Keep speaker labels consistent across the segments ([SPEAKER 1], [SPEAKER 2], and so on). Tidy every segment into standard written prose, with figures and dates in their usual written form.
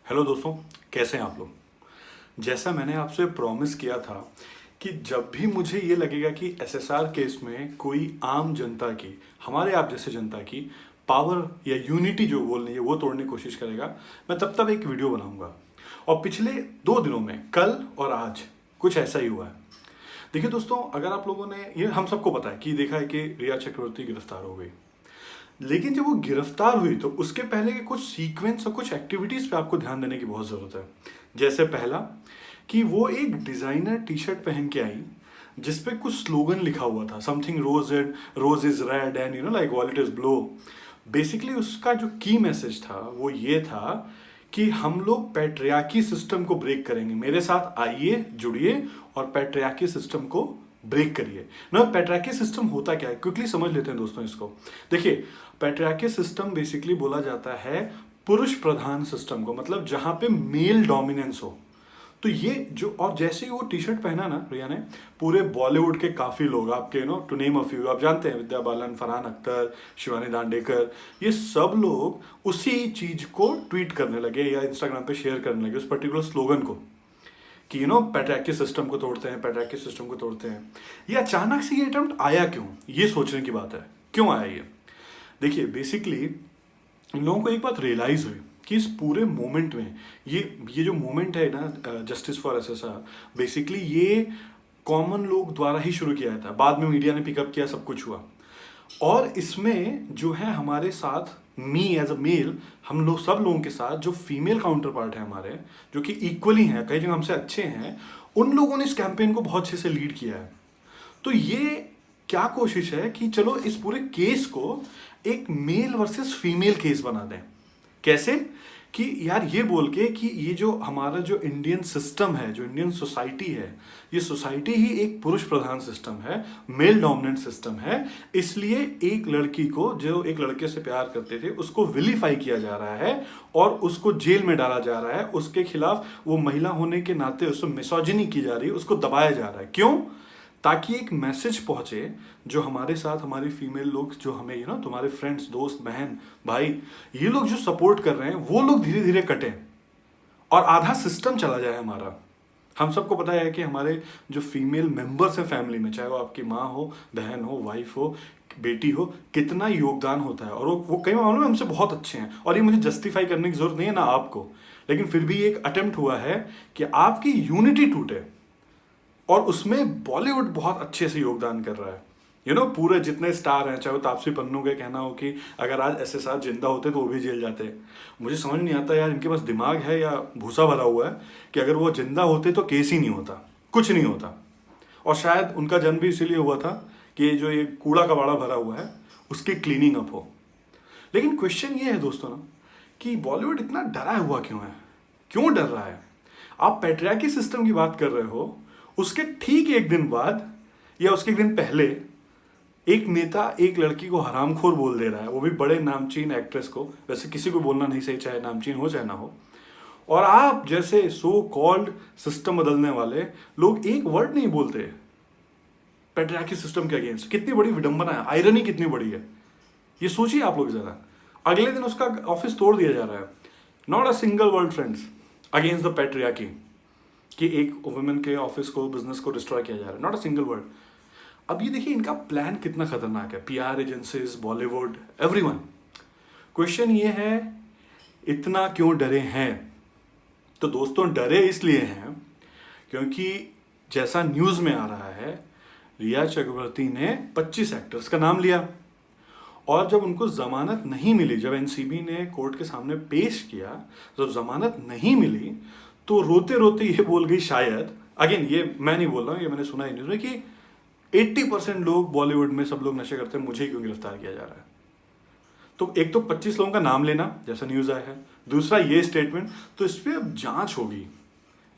[SPEAKER 1] Hello दोस्तों, कैसे हैं आप लोग। जैसा मैंने आपसे प्रॉमिस किया था कि जब भी मुझे ये लगेगा कि एसएसआर केस में कोई आम जनता की, हमारे आप जैसे जनता की पावर या यूनिटी जो बोलनी है वो तोड़ने की कोशिश करेगा, मैं तब तब एक वीडियो बनाऊंगा। और पिछले 2 दिनों में, कल और आज, कुछ ऐसा ही हुआ है। देखिए दोस्तों, अगर आप लोगों ने, ये हम सबको पता है कि देखा है कि रिया चक्रवर्ती गिरफ्तार हो गई, लेकिन जब वो गिरफ्तार हुई तो उसके पहले के कुछ सीक्वेंस और कुछ एक्टिविटीज पे आपको ध्यान देने की बहुत जरूरत है। जैसे पहला, कि वो एक डिजाइनर टी शर्ट पहन के आई जिसपे कुछ स्लोगन लिखा हुआ था, something rose is red and like wallet is blue. Basically उसका जो की मैसेज था वो ये था कि हम लोग पैट्रियार्की सिस्टम को ब्रेक करेंगे, मेरे साथ आइए, जुड़िए और पैट्रियार्की सिस्टम को ब्रेक करिए ना। पैट्रियार्की सिस्टम होता क्या है, क्विकली समझ लेते हैं दोस्तों इसको। देखिए, पैट्रियार्की सिस्टम बेसिकली बोला जाता है पुरुष प्रधान सिस्टम को, मतलब जहां पे मेल डोमिनेंस हो। तो ये जो, और जैसे ही वो टी शर्ट पहना ना रिया ने, पूरे बॉलीवुड के काफी लोग, आपके टू नेम अ फ्यू, आप जानते हैं, विद्या बालन, फरहान अख्तर, शिवानी दांडेकर, ये सब लोग उसी चीज को ट्वीट करने लगे या इंस्टाग्राम पे शेयर करने लगे, उस पर्टिकुलर स्लोगन को, कि पैट्रियार्की सिस्टम को तोड़ते हैं, पैट्रियार्की सिस्टम को तोड़ते हैं। ये अचानक से ये अटेम्प्ट आया क्यों, ये सोचने की बात है, क्यों आया ये। देखिए, बेसिकली इन लोगों को एक बात रियलाइज हुई कि इस पूरे मोमेंट में, ये जो मोमेंट है ना, जस्टिस फॉर एसएसआर, बेसिकली ये कॉमन लोग द्वारा ही शुरू किया था, बाद में मीडिया ने पिकअप किया, सब कुछ हुआ। और इसमें जो है हमारे साथ, मी एज अ मेल, हम लोग सब लोगों के साथ जो फीमेल काउंटर पार्ट है हमारे, जो कि इक्वली हैं, कई जगह हमसे अच्छे हैं, उन लोगों ने इस कैंपेन को बहुत अच्छे से लीड किया है। तो ये क्या कोशिश है कि चलो इस पूरे केस को एक मेल वर्सेस फीमेल केस बना दें। कैसे? कि यार ये बोल के कि ये जो हमारा जो इंडियन सिस्टम है, जो इंडियन सोसाइटी है, ये सोसाइटी ही एक पुरुष प्रधान सिस्टम है, मेल डोमिनेंट सिस्टम है। इसलिए एक लड़की को, जो एक लड़के से प्यार करते थे, उसको विलीफाई किया जा रहा है और उसको जेल में डाला जा रहा है। उसके खिलाफ, वो महिला होने के नाते उसको मिसोजिनी की जा रही है, उसको दबाया जा रहा है। क्यों? ताकि एक मैसेज पहुंचे, जो हमारे साथ हमारी फीमेल लोग, जो हमें तुम्हारे फ्रेंड्स, दोस्त, बहन, भाई, ये लोग जो सपोर्ट कर रहे हैं, वो लोग धीरे धीरे कटें और आधा सिस्टम चला जाए हमारा। हम सबको पता है कि हमारे जो फीमेल मेंबर्स हैं फैमिली में, चाहे वो आपकी माँ हो, बहन हो, वाइफ हो, बेटी हो, कितना योगदान होता है। और वो कई मामलों में हमसे बहुत अच्छे हैं, और ये मुझे जस्टिफाई करने की जरूरत नहीं है ना आपको, लेकिन फिर भी एक अटेम्प्ट हुआ है कि आपकी यूनिटी टूटे, और उसमें बॉलीवुड बहुत अच्छे से योगदान कर रहा है। पूरे जितने स्टार हैं, चाहे वो तापसी पन्नू का कहना हो कि अगर आज एसएसआर जिंदा होते तो वो भी जेल जाते। मुझे समझ नहीं आता यार, इनके पास दिमाग है या भूसा भरा हुआ है, कि अगर वो जिंदा होते तो केस ही नहीं होता, कुछ नहीं होता। और शायद उनका जन्म भी इसीलिए हुआ था कि जो ये कूड़ा कबाड़ा भरा हुआ है उसकी क्लीनिंग अप हो। लेकिन क्वेश्चन ये है दोस्तों ना, कि बॉलीवुड इतना डरा हुआ क्यों है, क्यों डर रहा है। आप पैट्रियार्की सिस्टम की बात कर रहे हो, उसके ठीक एक दिन बाद या उसके एक दिन पहले एक नेता एक लड़की को हरामखोर बोल दे रहा है, वो भी बड़े नामचीन एक्ट्रेस को। वैसे किसी को बोलना नहीं सही, चाहे नामचीन हो चाहे ना हो। और आप जैसे सो कॉल्ड सिस्टम बदलने वाले लोग एक वर्ड नहीं बोलते पैट्रियार्की सिस्टम के अगेंस्ट। कितनी बड़ी विडंबना है, आयरनी कितनी बड़ी है, ये सोचिए आप लोग जरा। अगले दिन उसका ऑफिस तोड़ दिया जा रहा है। Not a single word friends against the patriarchy, कि एक वुमेन के ऑफिस को, बिजनेस को डिस्ट्रॉय किया जा रहा है, नॉट अ सिंगल वर्ड। अब ये देखिए इनका प्लान कितना खतरनाक है, PR agencies, Bollywood, everyone. Question ये है, इतना क्यों डरे हैं? तो दोस्तों, डरे इसलिए हैं क्योंकि जैसा न्यूज में आ रहा है, रिया चक्रवर्ती ने 25 एक्टर्स का नाम लिया, और जब उनको जमानत नहीं मिली, जब एनसीबी ने कोर्ट के सामने पेश किया, जब जमानत नहीं मिली, तो रोते रोते ये बोल गई, शायद, अगेन ये मैं नहीं बोल रहा हूँ, ये मैंने सुना है न्यूज में, कि 80% लोग बॉलीवुड में, सब लोग नशे करते हैं, मुझे क्यों गिरफ्तार किया जा रहा है। तो एक तो 25 लोगों का नाम लेना, जैसा न्यूज आया है, दूसरा ये स्टेटमेंट। तो इस पर अब जांच होगी,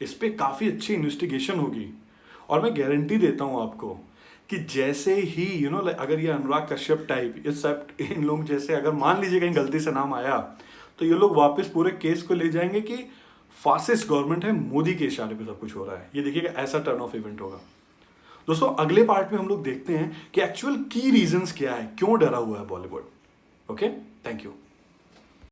[SPEAKER 1] इस पर काफी अच्छी इन्वेस्टिगेशन होगी, और मैं गारंटी देता हूं आपको कि जैसे ही अगर ये अनुराग कश्यप टाइप, इस सब इन लोग जैसे, अगर मान लीजिए कहीं गलती से नाम आया, तो ये लोग वापस पूरे केस को ले जाएंगे कि फासिस्ट गवर्नमेंट है, मोदी के इशारे पे सब कुछ हो रहा है। ये देखिएगा, ऐसा टर्न ऑफ इवेंट होगा। दोस्तों, अगले पार्ट में हम लोग देखते हैं कि एक्चुअल की रीजंस क्या है, क्यों डरा हुआ है बॉलीवुड। Okay, thank you.